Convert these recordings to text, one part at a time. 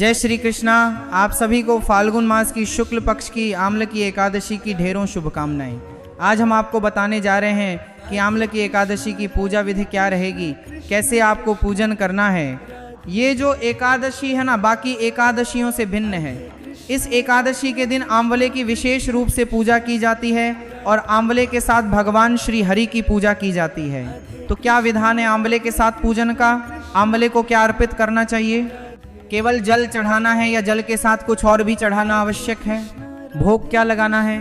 जय श्री कृष्णा। आप सभी को फाल्गुन मास की शुक्ल पक्ष की आम्ल की एकादशी की ढेरों शुभकामनाएं। आज हम आपको बताने जा रहे हैं कि आम्ल की एकादशी की पूजा विधि क्या रहेगी, कैसे आपको पूजन करना है। ये जो एकादशी है ना, बाकी एकादशियों से भिन्न है। इस एकादशी के दिन आंवले की विशेष रूप से पूजा की जाती है और आंवले के साथ भगवान श्री हरि की पूजा की जाती है। तो क्या विधान है आंवले के साथ पूजन का? आंवले को क्या अर्पित करना चाहिए? केवल जल चढ़ाना है या जल के साथ कुछ और भी चढ़ाना आवश्यक है? भोग क्या लगाना है?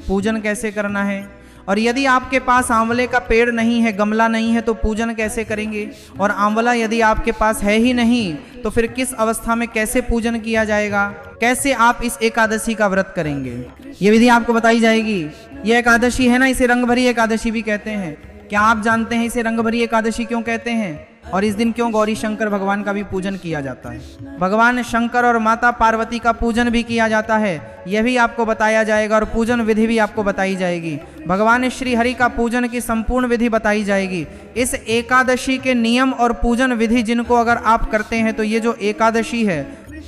पूजन कैसे करना है? और यदि आपके पास आंवले का पेड़ नहीं है, गमला नहीं है, तो पूजन कैसे करेंगे? और आंवला यदि आपके पास है ही नहीं तो फिर किस अवस्था में कैसे पूजन किया जाएगा? कैसे आप इस एकादशी का व्रत करेंगे, ये विधि आपको बताई जाएगी। यह एकादशी है ना, इसे रंगभरी एकादशी भी कहते हैं। क्या आप जानते हैं इसे रंगभरी एकादशी क्यों कहते हैं और इस दिन क्यों गौरी शंकर भगवान का भी पूजन किया जाता है? भगवान शंकर और माता पार्वती का पूजन भी किया जाता है, यह भी आपको बताया जाएगा और पूजन विधि भी आपको बताई जाएगी। भगवान श्री हरि का पूजन की संपूर्ण विधि बताई जाएगी। इस एकादशी के नियम और पूजन विधि जिनको अगर आप करते हैं तो ये जो एकादशी है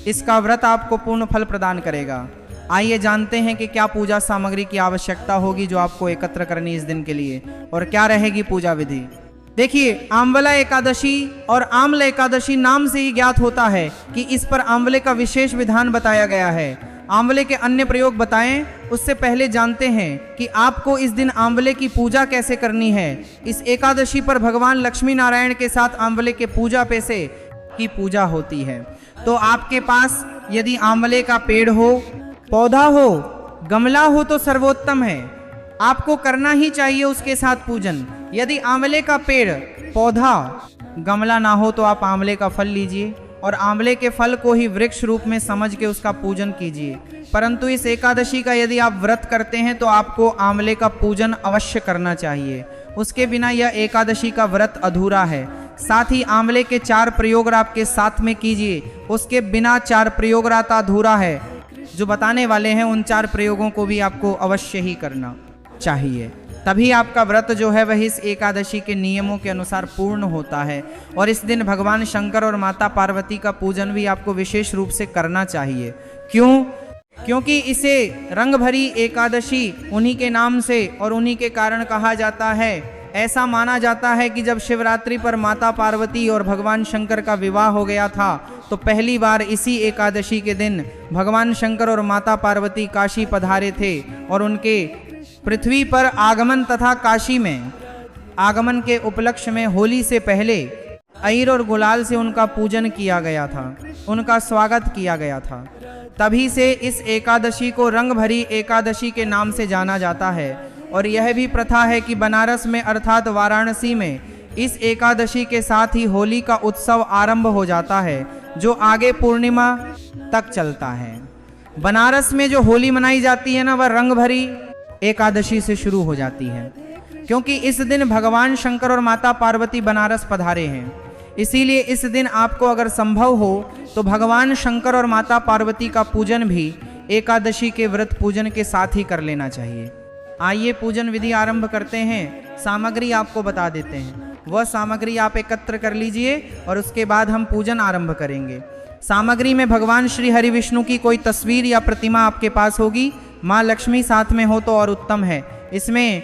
इसका व्रत आपको पूर्ण फल प्रदान करेगा। आइए जानते हैं कि क्या पूजा सामग्री की आवश्यकता होगी जो आपको एकत्र करनी इस दिन के लिए, और क्या रहेगी पूजा विधि। देखिए, आंवला एकादशी और आम्ल एकादशी नाम से ही ज्ञात होता है कि इस पर आंवले का विशेष विधान बताया गया है। आंवले के अन्य प्रयोग बताएं उससे पहले जानते हैं कि आपको इस दिन आंवले की पूजा कैसे करनी है। इस एकादशी पर भगवान लक्ष्मी नारायण के साथ आंवले के पूजा पैसे की पूजा होती है। तो आपके पास यदि आंवले का पेड़ हो, पौधा हो, गमला हो तो सर्वोत्तम है, आपको करना ही चाहिए उसके साथ पूजन। यदि आंवले का पेड़, पौधा, गमला ना हो तो आप आंवले का फल लीजिए और आंवले के फल को ही वृक्ष रूप में समझ के उसका पूजन कीजिए। परंतु इस एकादशी का यदि आप व्रत करते हैं तो आपको आंवले का पूजन अवश्य करना चाहिए, उसके बिना यह एकादशी का व्रत अधूरा है। साथ ही आंवले के 4 प्रयोग आपके साथ में कीजिए, उसके बिना 4 प्रयोग रात अधूरा है। जो बताने वाले हैं उन 4 प्रयोगों को भी आपको अवश्य ही करना चाहिए, तभी आपका व्रत जो है वह इस एकादशी के नियमों के अनुसार पूर्ण होता है। और इस दिन भगवान शंकर और माता पार्वती का पूजन भी आपको विशेष रूप से करना चाहिए। क्यों? क्योंकि इसे रंगभरी एकादशी उन्हीं के नाम से और उन्हीं के कारण कहा जाता है। ऐसा माना जाता है कि जब शिवरात्रि पर माता पार्वती और भगवान शंकर का विवाह हो गया था तो पहली बार इसी एकादशी के दिन भगवान शंकर और माता पार्वती काशी पधारे थे और उनके पृथ्वी पर आगमन तथा काशी में आगमन के उपलक्ष्य में होली से पहले अईर और गुलाल से उनका पूजन किया गया था, उनका स्वागत किया गया था। तभी से इस एकादशी को रंगभरी एकादशी के नाम से जाना जाता है। और यह भी प्रथा है कि बनारस में अर्थात वाराणसी में इस एकादशी के साथ ही होली का उत्सव आरंभ हो जाता है, जो आगे पूर्णिमा तक चलता है। बनारस में जो होली मनाई जाती है ना, वह रंगभरी एकादशी से शुरू हो जाती है, क्योंकि इस दिन भगवान शंकर और माता पार्वती बनारस पधारे हैं। इसीलिए इस दिन आपको अगर संभव हो तो भगवान शंकर और माता पार्वती का पूजन भी एकादशी के व्रत पूजन के साथ ही कर लेना चाहिए। आइए पूजन विधि आरंभ करते हैं। सामग्री आपको बता देते हैं, वह सामग्री आप एकत्र कर लीजिए और उसके बाद हम पूजन आरंभ करेंगे। सामग्री में भगवान श्री हरि विष्णु की कोई तस्वीर या प्रतिमा आपके पास होगी, माँ लक्ष्मी साथ में हो तो और उत्तम है। इसमें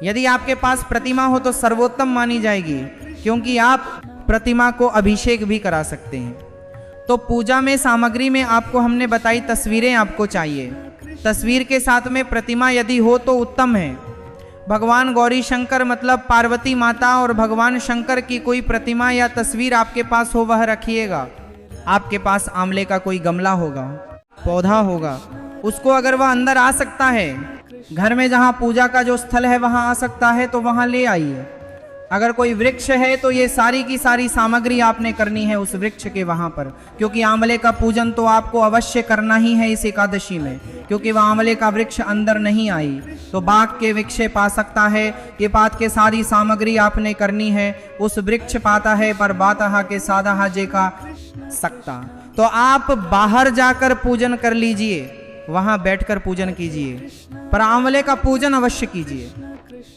यदि आपके पास प्रतिमा हो तो सर्वोत्तम मानी जाएगी, क्योंकि आप प्रतिमा को अभिषेक भी करा सकते हैं। तो पूजा में सामग्री में आपको हमने बताई तस्वीरें आपको चाहिए, तस्वीर के साथ में प्रतिमा यदि हो तो उत्तम है। भगवान गौरी शंकर मतलब पार्वती माता और भगवान शंकर की कोई प्रतिमा या तस्वीर आपके पास हो वह रखिएगा। आपके पास आंवले का कोई गमला होगा, पौधा होगा, उसको अगर वह अंदर आ सकता है, घर में जहाँ पूजा का जो स्थल है वहाँ आ सकता है तो वहाँ ले आइए। अगर कोई वृक्ष है तो ये सारी की सारी सामग्री आपने करनी है उस वृक्ष के वहाँ पर, क्योंकि आंवले का पूजन तो आपको अवश्य करना ही है इस एकादशी में, क्योंकि वह आंवले का वृक्ष अंदर नहीं आई तो बाघ के वृक्ष पा सकता है। ये बात के सारी सामग्री आपने करनी है। उस वृक्ष पाता है पर बातहा के साधा जे का सकता। तो आप बाहर जाकर पूजन कर लीजिए, वहां बैठकर पूजन कीजिए, पर आंवले का पूजन अवश्य कीजिए।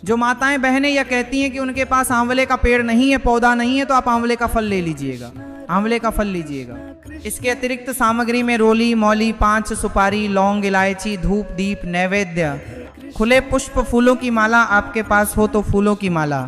जो माताएं बहनें यह कहती हैं कि उनके पास आंवले का पेड़ नहीं है, पौधा नहीं है, तो आप आंवले का फल ले लीजिएगा, आंवले का फल लीजिएगा। इसके अतिरिक्त सामग्री में रोली, मौली, 5 सुपारी, लौंग, इलायची, धूप, दीप, नैवेद्य, खुले पुष्प, फूलों की माला, आपके पास हो तो फूलों की माला।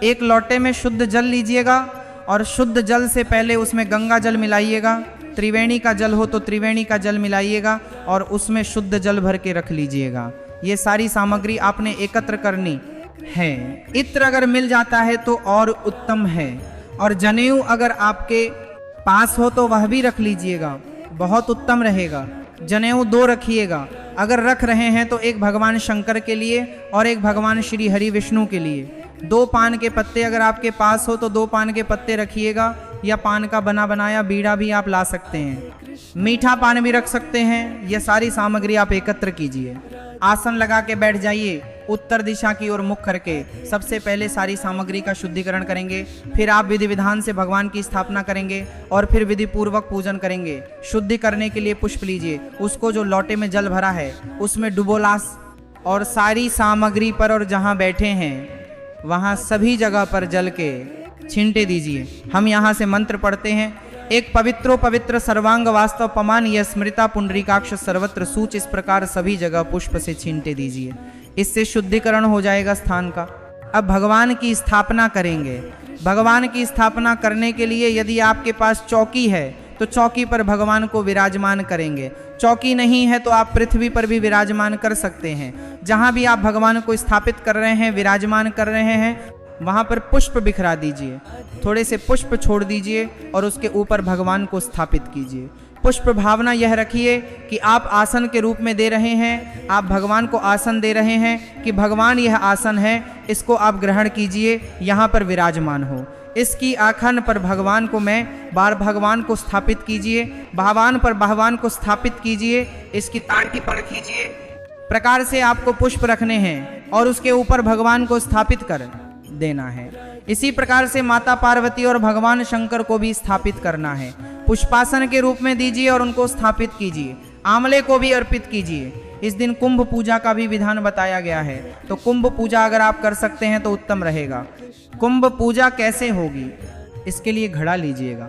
एक लोटे में शुद्ध जल लीजिएगा और शुद्ध जल से पहले उसमें गंगा जल मिलाइएगा। त्रिवेणी का जल हो तो त्रिवेणी का जल मिलाइएगा और उसमें शुद्ध जल भर के रख लीजिएगा। ये सारी सामग्री आपने एकत्र करनी है। इत्र अगर मिल जाता है तो और उत्तम है, और जनेऊ अगर आपके पास हो तो वह भी रख लीजिएगा, बहुत उत्तम रहेगा। जनेऊ 2 रखिएगा, अगर रख रहे हैं तो एक भगवान शंकर के लिए और एक भगवान श्री हरि विष्णु के लिए। 2 पान के पत्ते अगर आपके पास हो तो 2 पान के पत्ते रखिएगा, या पान का बना बनाया बीड़ा भी आप ला सकते हैं, मीठा पान भी रख सकते हैं। ये सारी सामग्री आप एकत्र कीजिए। आसन लगा के बैठ जाइए, उत्तर दिशा की ओर मुख करके। सबसे पहले सारी सामग्री का शुद्धिकरण करेंगे, फिर आप विधि विधान से भगवान की स्थापना करेंगे और फिर विधि पूर्वक पूजन करेंगे। शुद्धि करने के लिए पुष्प लीजिए, उसको जो लोटे में जल भरा है उसमें डुबोलास, और सारी सामग्री पर और जहाँ बैठे हैं वहाँ सभी जगह पर जल के छींटे दीजिए। हम यहाँ से मंत्र पढ़ते हैं। एक पवित्रो पवित्र सर्वांग वास्तव पमान यह स्मृता पुंडरीकाक्ष सर्वत्र सूच, इस प्रकार सभी जगह पुष्प से छींटे दीजिए। इससे शुद्धिकरण हो जाएगा स्थान का। अब भगवान की स्थापना करेंगे। भगवान की स्थापना करने के लिए यदि आपके पास चौकी है तो चौकी पर भगवान को विराजमान करेंगे। चौकी नहीं है तो आप पृथ्वी पर भी विराजमान कर सकते हैं। जहाँ भी आप भगवान को स्थापित कर रहे हैं, विराजमान कर रहे हैं, वहाँ पर पुष्प बिखरा दीजिए, थोड़े से पुष्प छोड़ दीजिए और उसके ऊपर भगवान को स्थापित कीजिए। पुष्प भावना यह रखिए कि आप आसन के रूप में दे रहे हैं, आप भगवान को आसन दे रहे हैं कि भगवान यह आसन है, इसको आप ग्रहण कीजिए, यहाँ पर विराजमान हो। इसकी आखन पर भगवान को भगवान को स्थापित कीजिए, भगवान को स्थापित कीजिए, इसकी ताटी पर कीजिए। प्रकार से आपको पुष्प रखने हैं और उसके ऊपर भगवान को स्थापित कर देना है। इसी प्रकार से माता पार्वती और भगवान शंकर को भी स्थापित करना है। पुष्पासन के रूप में दीजिए और उनको स्थापित कीजिए। आंवले को भी अर्पित कीजिए। इस दिन कुंभ पूजा का भी विधान बताया गया है, तो कुंभ पूजा अगर आप कर सकते हैं तो उत्तम रहेगा। कुंभ पूजा कैसे होगी, इसके लिए घड़ा लीजिएगा।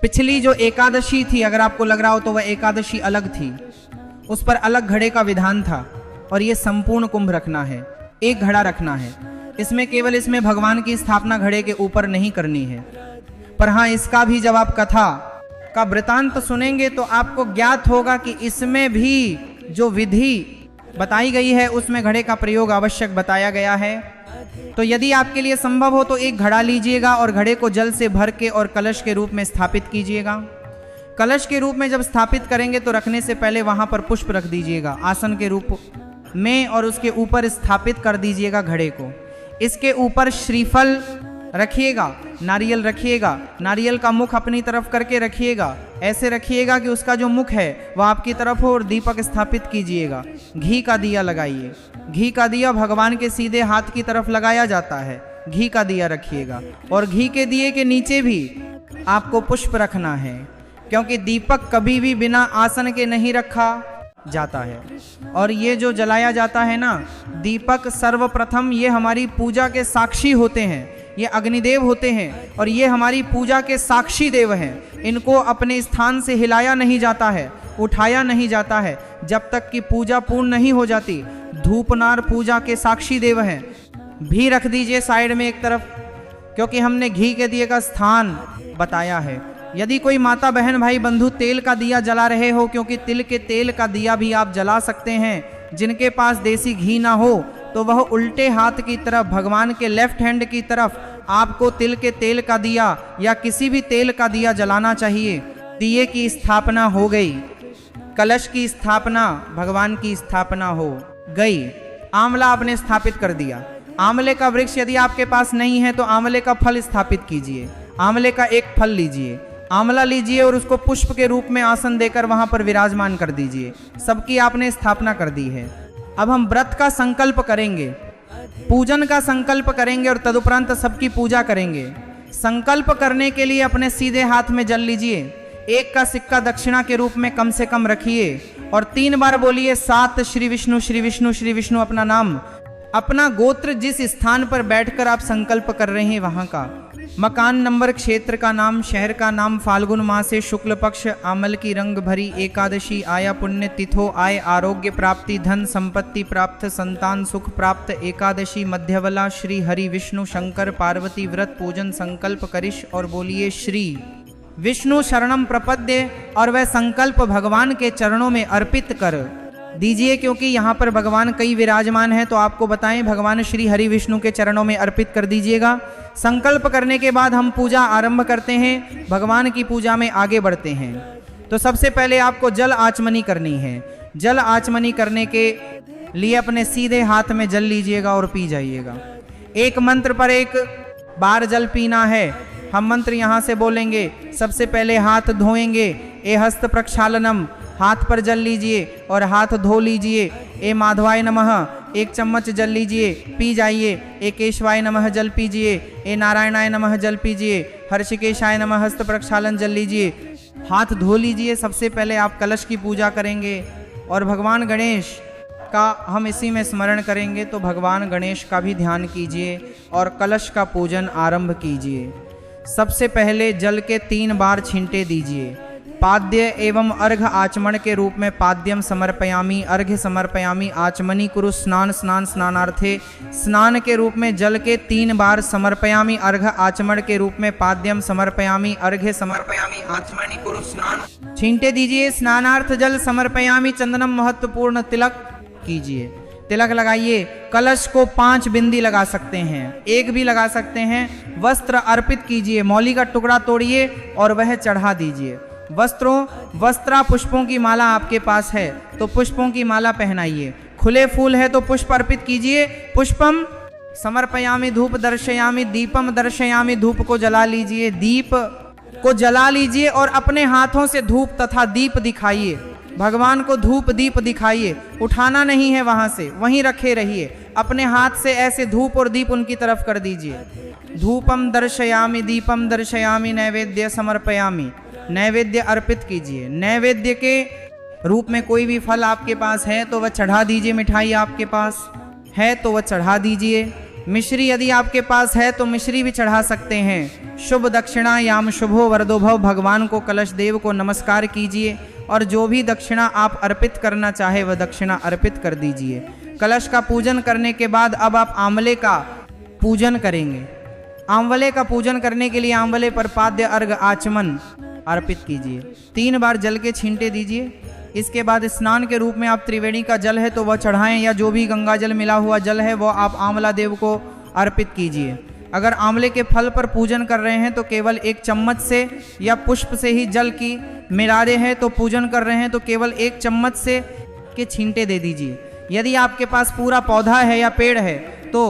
पिछली जो एकादशी थी, अगर आपको लग रहा हो तो वह एकादशी अलग थी, उस पर अलग घड़े का विधान था, और ये संपूर्ण कुंभ रखना है, एक घड़ा रखना है। इसमें भगवान की स्थापना घड़े के ऊपर नहीं करनी है। पर हाँ, इसका भी जब आप कथा का वृतांत सुनेंगे तो आपको ज्ञात होगा कि इसमें भी जो विधि बताई गई है उसमें घड़े का प्रयोग आवश्यक बताया गया है। तो यदि आपके लिए संभव हो तो एक घड़ा लीजिएगा और घड़े को जल से भर के और कलश के रूप में स्थापित कीजिएगा। कलश के रूप में जब स्थापित करेंगे तो रखने से पहले वहां पर पुष्प रख दीजिएगा आसन के रूप में, और उसके ऊपर स्थापित कर दीजिएगा घड़े को। इसके ऊपर श्रीफल रखिएगा, नारियल रखिएगा, नारियल का मुख अपनी तरफ करके रखिएगा। ऐसे रखिएगा कि उसका जो मुख है वह आपकी तरफ हो, और दीपक स्थापित कीजिएगा। घी का दिया लगाइए। घी का दिया भगवान के सीधे हाथ की तरफ लगाया जाता है। घी का दिया रखिएगा, और घी के दिए के नीचे भी आपको पुष्प रखना है, क्योंकि दीपक कभी भी बिना आसन के नहीं रखा जाता है। और ये जो जलाया जाता है ना दीपक, सर्वप्रथम ये हमारी पूजा के साक्षी होते हैं, ये अग्निदेव होते हैं, और ये हमारी पूजा के साक्षी देव हैं। इनको अपने स्थान से हिलाया नहीं जाता है, उठाया नहीं जाता है, जब तक कि पूजा पूर्ण नहीं हो जाती। धूपनार पूजा के साक्षी देव हैं। भी रख दीजिए साइड में एक तरफ, क्योंकि हमने घी के दिए का स्थान बताया है। यदि कोई माता बहन भाई बंधु तेल का दिया जला रहे हो, क्योंकि तिल के तेल का दिया भी आप जला सकते हैं। जिनके पास देसी घी ना हो तो वह उल्टे हाथ की तरफ, भगवान के लेफ्ट हैंड की तरफ आपको तिल के तेल का दिया या किसी भी तेल का दिया जलाना चाहिए। दिए की स्थापना हो गई, कलश की स्थापना, भगवान की स्थापना हो गई। आंवला आपने स्थापित कर दिया। आंवले का वृक्ष यदि आपके पास नहीं है तो आंवले का फल स्थापित कीजिए। आंवले का एक फल लीजिए, आंवला लीजिए, और उसको पुष्प के रूप में आसन देकर वहां पर विराजमान कर दीजिए। सबकी आपने स्थापना कर दी है। अब हम व्रत का संकल्प करेंगे, पूजन का संकल्प करेंगे, और तदुपरांत सबकी पूजा करेंगे। संकल्प करने के लिए अपने सीधे हाथ में जल लीजिए। 1 का सिक्का दक्षिणा के रूप में कम से कम रखिए, और 3 बार बोलिए 7 श्री विष्णु श्री विष्णु श्री विष्णु, अपना नाम, अपना गोत्र, जिस स्थान पर बैठकर आप संकल्प कर रहे हैं वहां का मकान नंबर, क्षेत्र का नाम, शहर का नाम, फाल्गुन मास से शुक्ल पक्ष, आमल की रंग भरी एकादशी, आया पुण्य तिथो, आय आरोग्य प्राप्ति, धन संपत्ति प्राप्त, संतान सुख प्राप्त एकादशी, मध्यवला, श्री हरि विष्णु शंकर पार्वती व्रत पूजन संकल्प करिश और बोलिए श्री विष्णु शरणम प्रपद्य, और वह संकल्प भगवान के चरणों में अर्पित कर दीजिए। क्योंकि यहाँ पर भगवान कई विराजमान हैं, तो आपको बताएं भगवान श्री हरि विष्णु के चरणों में अर्पित कर दीजिएगा। संकल्प करने के बाद हम पूजा आरंभ करते हैं, भगवान की पूजा में आगे बढ़ते हैं। तो सबसे पहले आपको जल आचमनी करनी है। जल आचमनी करने के लिए अपने सीधे हाथ में जल लीजिएगा और पी जाइएगा। एक मंत्र पर एक बार जल पीना है। हम मंत्र यहाँ से बोलेंगे। सबसे पहले हाथ धोएंगे। ए हस्त प्रक्षालनम, हाथ पर जल लीजिए और हाथ धो लीजिए। ए माधवाय नमः, एक चम्मच जल लीजिए, पी जाइए। ए केशवाय नमः जल पीजिए। ए नारायणाय नमः जल पीजिए। हर्षिकेशाय नमः हस्त प्रक्षालन जल लीजिए, हाथ धो लीजिए। सबसे पहले आप कलश की पूजा करेंगे और भगवान गणेश का हम इसी में स्मरण करेंगे। तो भगवान गणेश का भी ध्यान कीजिए और कलश का पूजन आरंभ कीजिए। सबसे पहले जल के 3 बार छींटे दीजिए। पाद्य एवं अर्घ आचमन के रूप में पाद्यम समर्पयामी, अर्घ्य समर्पयामी, आचमनी कुरु स्नान, स्नान स्नानार्थे, स्नान के रूप में जल के 3 बार समर्पयामी, अर्घ आचमन के रूप में पाद्यम समर्पयामी, अर्घ्य समर्पयामी, आचमनी कुरु स्नान छींटे दीजिए। स्नानार्थ जल समर्पयामी, चंदनम महत्वपूर्ण तिलक कीजिए, तिलक लगाइए। कलश को 5 बिंदी लगा सकते हैं, 1 भी लगा सकते हैं। वस्त्र अर्पित कीजिए, मौली का टुकड़ा तोड़िए और वह चढ़ा दीजिए। वस्त्रा पुष्पों की माला आपके पास है तो पुष्पों की माला पहनाइए। खुले फूल है तो पुष्प अर्पित कीजिए। पुष्पम समर्पयामी, धूप दर्शयामी, दीपम दर्शयामी, धूप को जला लीजिए। दीप को जला लीजिए और अपने हाथों से धूप तथा दीप दिखाइए। भगवान को धूप दीप दिखाइए, उठाना नहीं है वहां से, वहीं रखे रहिए। अपने हाथ से ऐसे धूप और दीप उनकी तरफ कर दीजिए। धूपम दर्शयामी, दीपम दर्शयामी, नैवेद्य समर्पयामी, नैवेद्य अर्पित कीजिए। नैवेद्य के रूप में कोई भी फल आपके पास है तो वह चढ़ा दीजिए। मिठाई आपके पास है तो वह चढ़ा दीजिए। मिश्री यदि आपके पास है तो मिश्री भी चढ़ा सकते हैं। शुभ दक्षिणा याम शुभो वरदोभव, भगवान को कलश देव को नमस्कार कीजिए और जो भी दक्षिणा आप अर्पित करना चाहे वह दक्षिणा अर्पित कर दीजिए। कलश का पूजन करने के बाद अब आप आंवले का पूजन करेंगे। आंवले का पूजन करने के लिए आंवले पर पाद्य अर्घ आचमन अर्पित कीजिए। 3 बार जल के छींटे दीजिए। इसके बाद स्नान के रूप में आप त्रिवेणी का जल है तो वह चढ़ाएं, या जो भी गंगा जल मिला हुआ जल है वो आप आंवला देव को अर्पित कीजिए। अगर आंवले के फल पर पूजन कर रहे हैं तो केवल 1 चम्मच से या पुष्प से ही जल की मिला रहे हैं तो पूजन कर रहे हैं तो केवल 1 चम्मच से के छींटे दे दीजिए। यदि आपके पास पूरा पौधा है या पेड़ है तो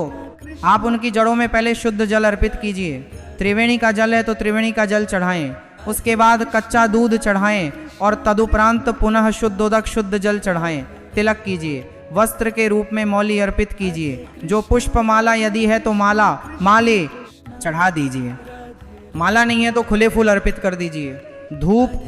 आप उनकी जड़ों में पहले शुद्ध जल अर्पित कीजिए। त्रिवेणी का जल है तो त्रिवेणी का जल चढ़ाएं, उसके बाद कच्चा दूध चढ़ाएं और तदुपरांत पुनः शुद्धोदक शुद्ध जल चढ़ाएं। तिलक कीजिए। वस्त्र के रूप में मौली अर्पित कीजिए। जो पुष्प माला यदि है तो माले चढ़ा दीजिए। माला नहीं है तो खुले फूल अर्पित कर दीजिए। धूप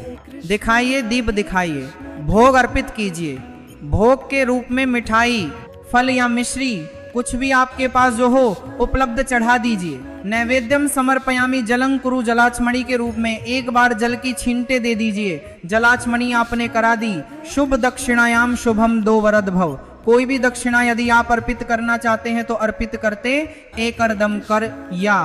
दिखाइए, दीप दिखाइए। भोग अर्पित कीजिए। भोग के रूप में मिठाई, फल या मिश्री कुछ भी आपके पास जो हो उपलब्ध चढ़ा दीजिए। नैवेद्यम समर्पयामी जलं कुरु, जलाचमणि के रूप में 1 बार जल की छींटे दे दीजिए। जलाचमणि आपने करा दी। शुभ दक्षिणायाम शुभम 2 वरद भव, कोई भी दक्षिणा यदि आप अर्पित करना चाहते हैं तो अर्पित करते एक अर्दम कर या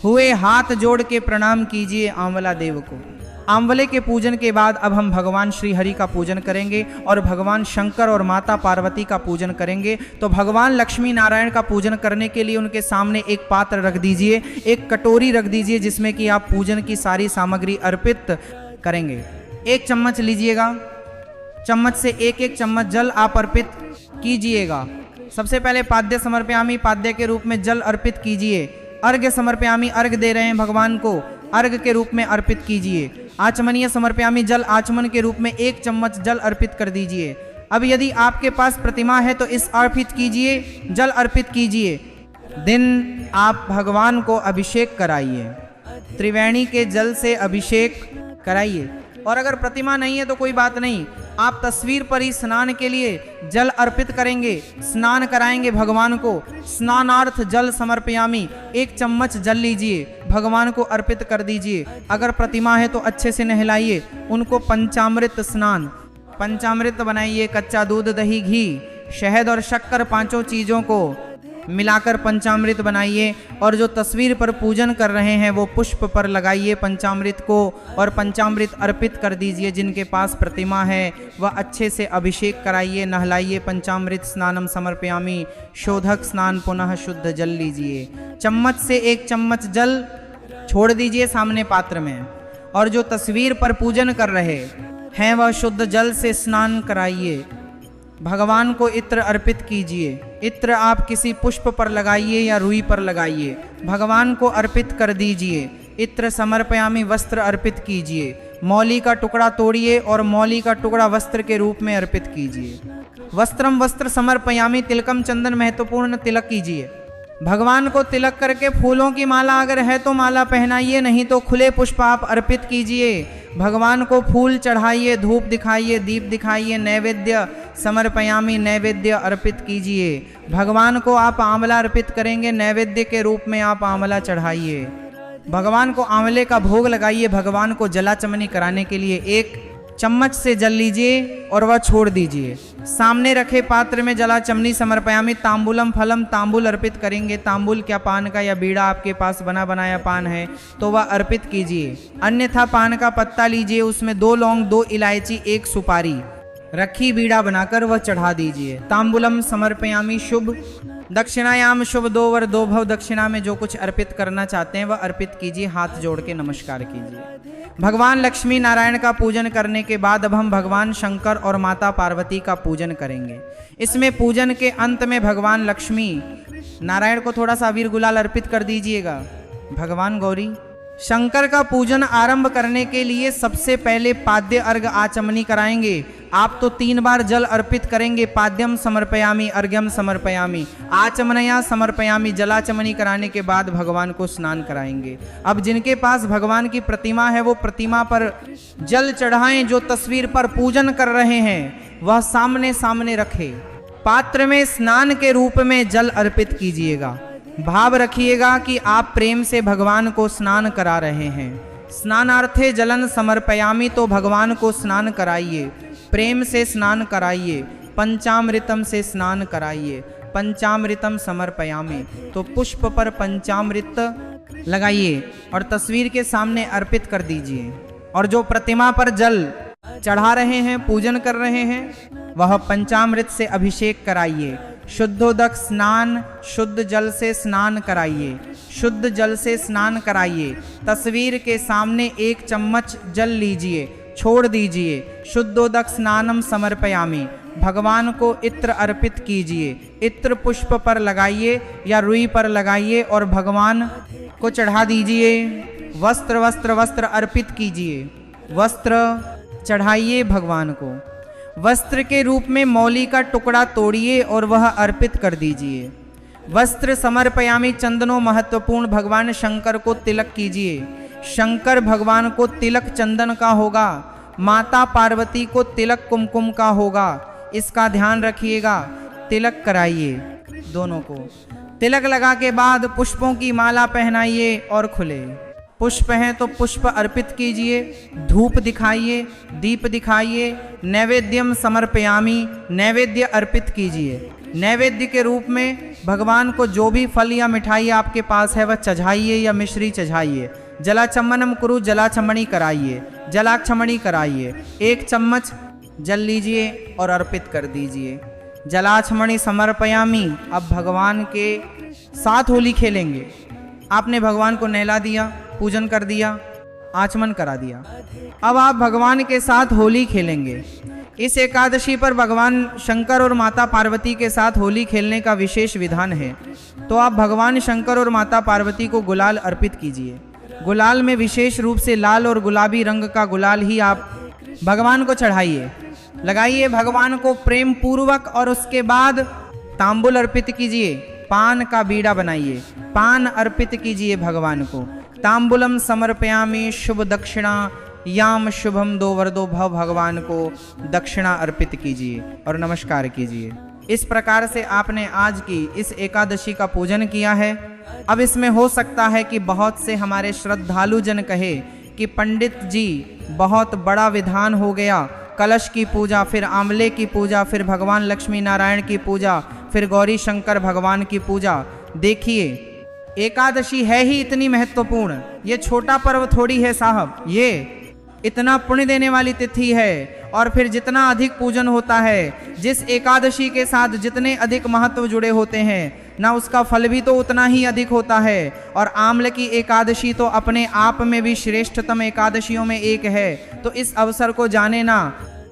हुए हाथ जोड़ के प्रणाम कीजिए आंवला देव को। आंवले के पूजन के बाद अब हम भगवान श्री हरि का पूजन करेंगे और भगवान शंकर और माता पार्वती का पूजन करेंगे। तो भगवान लक्ष्मी नारायण का पूजन करने के लिए उनके सामने एक पात्र रख दीजिए, एक कटोरी रख दीजिए जिसमें कि आप पूजन की सारी सामग्री अर्पित करेंगे। 1 चम्मच लीजिएगा, चम्मच से 1-1 चम्मच जल आप अर्पित कीजिएगा। सबसे पहले पाद्य समर्पयामी, पाद्य के रूप में जल अर्पित कीजिए। अर्घ्य समर्पयामी, अर्घ दे रहे हैं भगवान को, अर्घ के रूप में अर्पित कीजिए। आचमनीय समर्पयामी, जल आचमन के रूप में 1 चम्मच जल अर्पित कर दीजिए। अब यदि आपके पास प्रतिमा है तो इस अर्पित कीजिए, जल अर्पित कीजिए। दिन आप भगवान को अभिषेक कराइए, त्रिवेणी के जल से अभिषेक कराइए। और अगर प्रतिमा नहीं है तो कोई बात नहीं, आप तस्वीर पर ही स्नान के लिए जल अर्पित करेंगे, स्नान कराएंगे भगवान को। स्नानार्थ जल समर्पयामी, 1 चम्मच जल लीजिए, भगवान को अर्पित कर दीजिए। अगर प्रतिमा है तो अच्छे से नहलाइए उनको। पंचामृत स्नान, पंचामृत बनाइए, कच्चा दूध, दही, घी, शहद और शक्कर, 5 चीज़ों को मिलाकर पंचामृत बनाइए। और जो तस्वीर पर पूजन कर रहे हैं वो पुष्प पर लगाइए पंचामृत को और पंचामृत अर्पित कर दीजिए। जिनके पास प्रतिमा है वह अच्छे से अभिषेक कराइए, नहलाइए। पंचामृत स्नानम समर्पयामी, शोधक स्नान पुनः शुद्ध जल लीजिए। चम्मच से 1 चम्मच जल छोड़ दीजिए सामने पात्र में और जो तस्वीर पर पूजन कर रहे हैं वह शुद्ध जल से स्नान कराइए। भगवान को इत्र अर्पित कीजिए। इत्र आप किसी पुष्प पर लगाइए या रुई पर लगाइए, भगवान को अर्पित कर दीजिए। इत्र समर्पयामी, वस्त्र अर्पित कीजिए। मौली का टुकड़ा तोड़िए और मौली का टुकड़ा वस्त्र के रूप में अर्पित कीजिए। वस्त्रम वस्त्र समर्पयामी, तिलकम चंदन, महत्वपूर्ण तिलक कीजिए। भगवान को तिलक करके फूलों की माला अगर है तो माला पहनाइए, नहीं तो खुले पुष्प आप अर्पित कीजिए। भगवान को फूल चढ़ाइए, धूप दिखाइए, दीप दिखाइए। नैवेद्य समर्पयामी, नैवेद्य अर्पित कीजिए। भगवान को आप आंवला अर्पित करेंगे, नैवेद्य के रूप में आप आंवला चढ़ाइए। भगवान को आंवले का भोग लगाइए। भगवान को जलाचमनी कराने के लिए 1 चम्मच से जल लीजिए और वह छोड़ दीजिए। सामने रखे पात्र में जलाचमनी समर्पयामी, तांबूलम फलम, तांबूल अर्पित करेंगे। तांबूल क्या पान का या बीड़ा आपके पास बना बनाया पान है तो वह अर्पित कीजिए। अन्यथा पान का पत्ता लीजिए, उसमें 2 लौंग, 2 इलायची, 1 सुपारी रखी बीड़ा बनाकर वह चढ़ा दीजिए। तांबूलम समर्पयामी, शुभ दक्षिणायाम, शुभ 2 वर 2 भव। दक्षिणा में जो कुछ अर्पित करना चाहते हैं वह अर्पित कीजिए। हाथ जोड़ के नमस्कार कीजिए। भगवान लक्ष्मी नारायण का पूजन करने के बाद अब हम भगवान शंकर और माता पार्वती का पूजन करेंगे। इसमें पूजन के अंत में भगवान लक्ष्मी नारायण को थोड़ा सा अबीर गुलाल अर्पित कर दीजिएगा। भगवान गौरी शंकर का पूजन आरंभ करने के लिए सबसे पहले पाद्य अर्घ आचमनी कराएंगे। आप तो 3 बार जल अर्पित करेंगे। पाद्यम समर्पयामी, अर्घ्यम समर्पयामी, आचमनया समर्पयामी। जलाचमनी कराने के बाद भगवान को स्नान कराएंगे। अब जिनके पास भगवान की प्रतिमा है वो प्रतिमा पर जल चढ़ाएं। जो तस्वीर पर पूजन कर रहे हैं वह सामने सामने रखे। पात्र में स्नान के रूप में जल अर्पित कीजिएगा। भाव रखिएगा कि आप प्रेम से भगवान को स्नान करा रहे हैं। स्नानार्थे जलन समर्पयामी, तो भगवान को स्नान कराइए, प्रेम से स्नान कराइए। पंचामृतम से स्नान कराइए। पंचामृतम समर्पयामी, तो पुष्प पर पंचामृत लगाइए और तस्वीर के सामने अर्पित कर दीजिए। और जो प्रतिमा पर जल चढ़ा रहे हैं, पूजन कर रहे हैं, वह पंचामृत से अभिषेक कराइए। शुद्धोदक स्नान, शुद्ध जल से स्नान कराइए। शुद्ध जल से स्नान कराइए। तस्वीर के सामने 1 चम्मच जल लीजिए, छोड़ दीजिए। शुद्धोदक स्नानम समर्पयामी, भगवान को इत्र अर्पित कीजिए। इत्र पुष्प पर लगाइए या रुई पर लगाइए और भगवान को चढ़ा दीजिए। वस्त्र वस्त्र वस्त्र अर्पित कीजिए। वस्त्र चढ़ाइए भगवान को। वस्त्र के रूप में मौली का टुकड़ा तोड़िए और वह अर्पित कर दीजिए। वस्त्र समर्पयामी, चंदनो महत्वपूर्ण, भगवान शंकर को तिलक कीजिए। शंकर भगवान को तिलक चंदन का होगा, माता पार्वती को तिलक कुमकुम का होगा। इसका ध्यान रखिएगा। तिलक कराइए दोनों को। तिलक लगा के बाद पुष्पों की माला पहनाइए और खुले। पुष्प हैं तो पुष्प अर्पित कीजिए। धूप दिखाइए, दीप दिखाइए। नैवेद्यम समर्पयामी, नैवेद्य अर्पित कीजिए। नैवेद्य के रूप में भगवान को जो भी फल या मिठाई आपके पास है वह चढ़ाइए या मिश्री चढ़ाइए। जलाचमनम कुरु, जलाचमणी कराइए, जलाचमणी कराइए। 1 चम्मच जल लीजिए और अर्पित कर दीजिए। जलाचमणी समर्पयामी। अब भगवान के साथ होली खेलेंगे। आपने भगवान को नहला दिया, पूजन कर दिया, आचमन करा दिया। अब आप भगवान के साथ होली खेलेंगे। इस एकादशी पर भगवान शंकर और माता पार्वती के साथ होली खेलने का विशेष विधान है। तो आप भगवान शंकर और माता पार्वती को गुलाल अर्पित कीजिए। गुलाल में विशेष रूप से लाल और गुलाबी रंग का गुलाल ही आप भगवान को चढ़ाइए, लगाइए भगवान को प्रेम पूर्वक। और उसके बाद तांबुल अर्पित कीजिए। पान का बीड़ा बनाइए, पान अर्पित कीजिए भगवान को। तांबुलम समर्पयामी, शुभ दक्षिणा, याम शुभम दो वरदो भव भगवान को दक्षिणा अर्पित कीजिए और नमस्कार कीजिए। इस प्रकार से आपने आज की इस एकादशी का पूजन किया है। अब इसमें हो सकता है कि बहुत से हमारे श्रद्धालु जन कहे कि पंडित जी बहुत बड़ा विधान हो गया, कलश की पूजा, फिर आंवले की पूजा, फिर भगवान लक्ष्मी नारायण की पूजा, फिर गौरी शंकर भगवान की पूजा। देखिए, एकादशी है ही इतनी महत्वपूर्ण, ये छोटा पर्व थोड़ी है साहब, ये इतना पुण्य देने वाली तिथि है। और फिर जितना अधिक पूजन होता है, जिस एकादशी के साथ जितने अधिक महत्व जुड़े होते हैं ना, उसका फल भी तो उतना ही अधिक होता है। और आम्ल की एकादशी तो अपने आप में भी श्रेष्ठतम एकादशियों में एक है। तो इस अवसर को जाने ना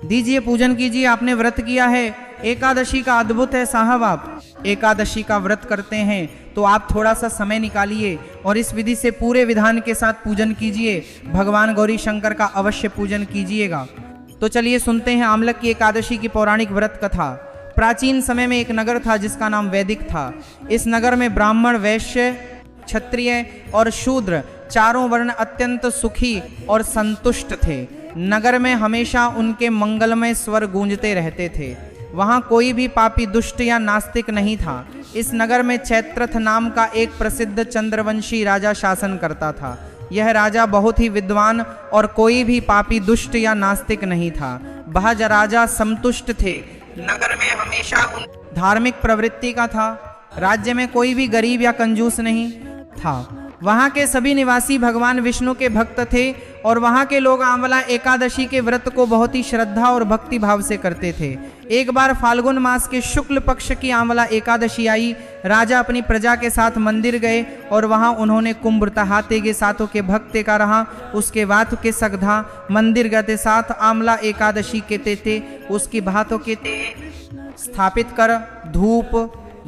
दीजिए, पूजन कीजिए। आपने व्रत किया है, एकादशी का अद्भुत है साहब। आप एकादशी का व्रत करते हैं तो आप थोड़ा सा समय निकालिए और इस विधि से पूरे विधान के साथ पूजन कीजिए। भगवान गौरी शंकर का अवश्य पूजन कीजिएगा। तो चलिए सुनते हैं आम्लक की एकादशी की पौराणिक व्रत कथा। प्राचीन समय में एक नगर था जिसका नाम वैदिक था। इस नगर में ब्राह्मण, वैश्य, क्षत्रिय और शूद्र चारों वर्ण अत्यंत सुखी और संतुष्ट थे। नगर में हमेशा उनके मंगलमय स्वर गूंजते रहते थे। वहाँ कोई भी पापी, दुष्ट या नास्तिक नहीं था। इस नगर में चैत्रथ नाम का एक प्रसिद्ध चंद्रवंशी राजा शासन करता था। यह राजा बहुत ही विद्वान और कोई भी पापी, दुष्ट या नास्तिक नहीं था। वह राजा संतुष्ट थे। नगर में हमेशा धार्मिक प्रवृत्ति का था। राज्य में कोई भी गरीब या कंजूस नहीं था। वहाँ के सभी निवासी भगवान विष्णु के भक्त थे और वहाँ के लोग आंवला एकादशी के व्रत को बहुत ही श्रद्धा और भक्ति भाव से करते थे। एक बार फाल्गुन मास के शुक्ल पक्ष की आंवला एकादशी आई। राजा अपनी प्रजा के साथ मंदिर गए और वहाँ उन्होंने कुंभता हाथे के साथों के भक्ते का रहा। उसके वातु के सगधा मंदिर गते साथ आंवला एकादशी के तेते उसकी भातों के स्थापित कर धूप,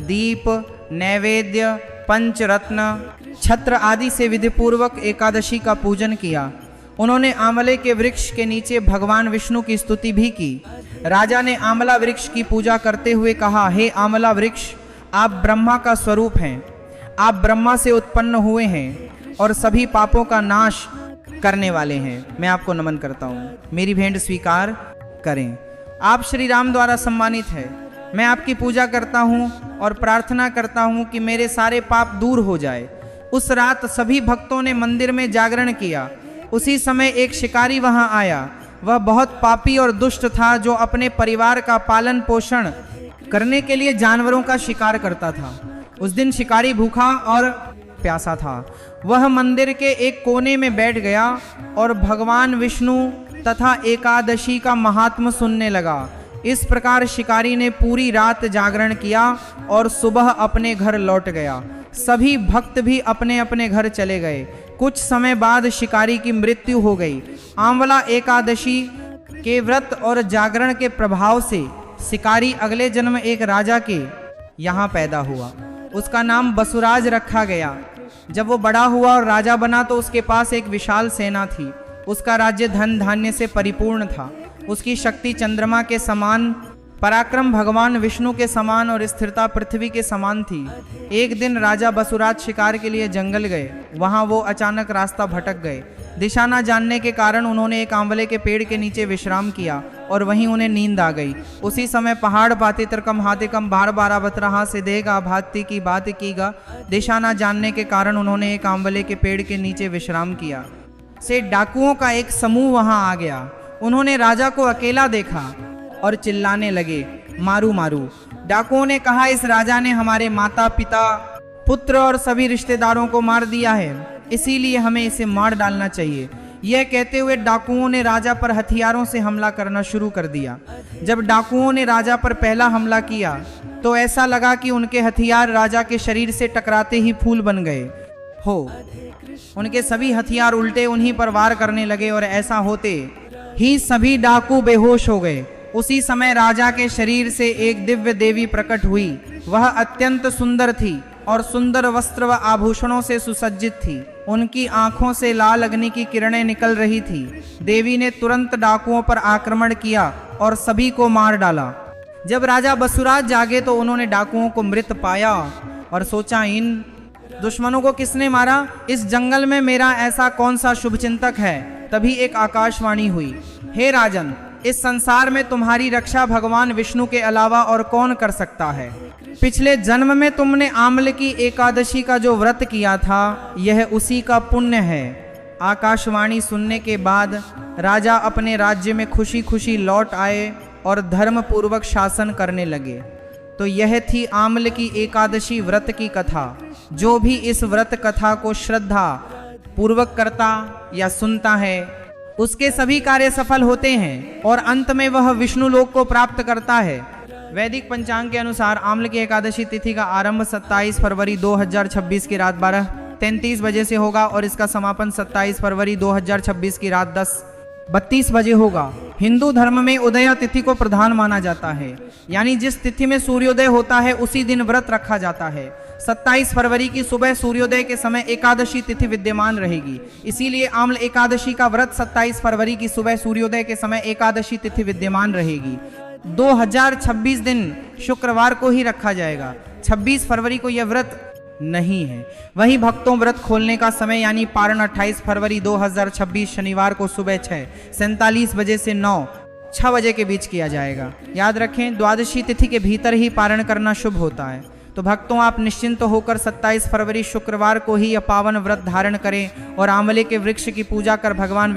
दीप, नैवेद्य, पंचरत्न, छत्र आदि से विधिपूर्वक एकादशी का पूजन किया। उन्होंने आंवले के वृक्ष के नीचे भगवान विष्णु की स्तुति भी की। राजा ने आंवला वृक्ष की पूजा करते हुए कहा, हे आंवला वृक्ष, आप ब्रह्मा का स्वरूप हैं। आप ब्रह्मा से उत्पन्न हुए हैं और सभी पापों का नाश करने वाले हैं। मैं आपको नमन करता हूँ, मेरी भेंट स्वीकार करें। आप श्री राम द्वारा सम्मानित है। मैं आपकी पूजा करता हूँ और प्रार्थना करता हूँ कि मेरे सारे पाप दूर हो जाए। उस रात सभी भक्तों ने मंदिर में जागरण किया। उसी समय एक शिकारी वहां आया। वह बहुत पापी और दुष्ट था, जो अपने परिवार का पालन पोषण करने के लिए जानवरों का शिकार करता था। उस दिन शिकारी भूखा और प्यासा था। वह मंदिर के एक कोने में बैठ गया और भगवान विष्णु तथा एकादशी का महात्म्य सुनने लगा। इस प्रकार शिकारी ने पूरी रात जागरण किया और सुबह अपने घर लौट गया। सभी भक्त भी अपने अपने घर चले गए। कुछ समय बाद शिकारी की मृत्यु हो गई। आंवला एकादशी के व्रत और जागरण के प्रभाव से शिकारी अगले जन्म एक राजा के यहाँ पैदा हुआ। उसका नाम बसुराज रखा गया। जब वो बड़ा हुआ और राजा बना तो उसके पास एक विशाल सेना थी। उसका राज्य धन धान्य से परिपूर्ण था। उसकी शक्ति चंद्रमा के समान, पराक्रम भगवान विष्णु के समान और स्थिरता पृथ्वी के समान थी। एक दिन राजा बसुराज शिकार के लिए जंगल गए। वहां वो अचानक रास्ता भटक गए। दिशा न जानने के कारण उन्होंने एक आंवले के पेड़ के नीचे विश्राम किया और वहीं उन्हें नींद आ गई। उसी समय पहाड़ पाती तरकम हाथिकम भार बारा बतरहा से देगा भाती की बात कीगा। दिशा न जानने के कारण उन्होंने एक आंवले के पेड़ के नीचे विश्राम किया। से डाकुओं का एक समूह वहां आ गया। उन्होंने राजा को अकेला देखा और चिल्लाने लगे, मारू मारू। डाकुओं ने कहा, इस राजा ने हमारे माता पिता, पुत्र और सभी रिश्तेदारों को मार दिया है, इसीलिए हमें इसे मार डालना चाहिए। यह कहते हुए डाकुओं ने राजा पर हथियारों से हमला करना शुरू कर दिया। जब डाकुओं ने राजा पर पहला हमला किया तो ऐसा लगा कि उनके हथियार राजा के शरीर से टकराते ही फूल बन गए हो। उनके सभी हथियार उल्टे उन्हीं पर वार करने लगे और ऐसा होते ही सभी डाकू बेहोश हो गए। उसी समय राजा के शरीर से एक दिव्य देवी प्रकट हुई। वह अत्यंत सुंदर थी और सुंदर वस्त्र व आभूषणों से सुसज्जित थी। उनकी आंखों से लाल अग्नि की किरणें निकल रही थी। देवी ने तुरंत डाकुओं पर आक्रमण किया और सभी को मार डाला। जब राजा बसुराज जागे तो उन्होंने डाकुओं को मृत पाया और सोचा, इन दुश्मनों को किसने मारा? इस जंगल में मेरा ऐसा कौन सा शुभचिंतक है तभी एक आकाशवाणी हुई, हे राजन, इस संसार में तुम्हारी रक्षा भगवान विष्णु के अलावा और कौन कर सकता है। पिछले जन्म में तुमने आम्ल की एकादशी का जो व्रत किया था, यह उसी का पुण्य है। आकाशवाणी सुनने के बाद राजा अपने राज्य में खुशी खुशी लौट आए और धर्म पूर्वक शासन करने लगे। तो यह थी आम्ल की एकादशी व्रत की कथा। जो भी इस व्रत कथा को श्रद्धा पूर्वक करता या सुनता है, उसके सभी कार्य सफल होते हैं और अंत में वह विष्णु लोक को प्राप्त करता है। वैदिक पंचांग के अनुसार आम्ल की एकादशी तिथि का आरंभ 27 फरवरी 2026 की रात 12:33 बजे से होगा और इसका समापन 27 फरवरी 2026 की रात 10:32 बजे होगा। हिंदू धर्म में उदय तिथि को प्रधान माना जाता है, यानी जिस तिथि में सूर्योदय होता है उसी दिन व्रत रखा जाता है। 27 फरवरी की सुबह सूर्योदय के समय एकादशी तिथि विद्यमान रहेगी, इसीलिए आम्ल एकादशी का व्रत 27 फरवरी की सुबह सूर्योदय के समय एकादशी तिथि विद्यमान रहेगी। 2026 दिन शुक्रवार को ही रखा जाएगा, 26 फरवरी को यह व्रत नहीं है। वहीं भक्तों, व्रत खोलने का समय यानी पारण 28 फरवरी 2026 शनिवार को सुबह 6:47 बजे से 9:06 बजे के बीच किया जाएगा। याद रखें, द्वादशी तिथि के भीतर ही पारण करना शुभ होता है। तो भक्तों, आप निश्चिंत होकर 27 फरवरी शुक्रवार को ही यह पावन व्रत धारण करें और आंवले के वृक्ष की पूजा कर भगवान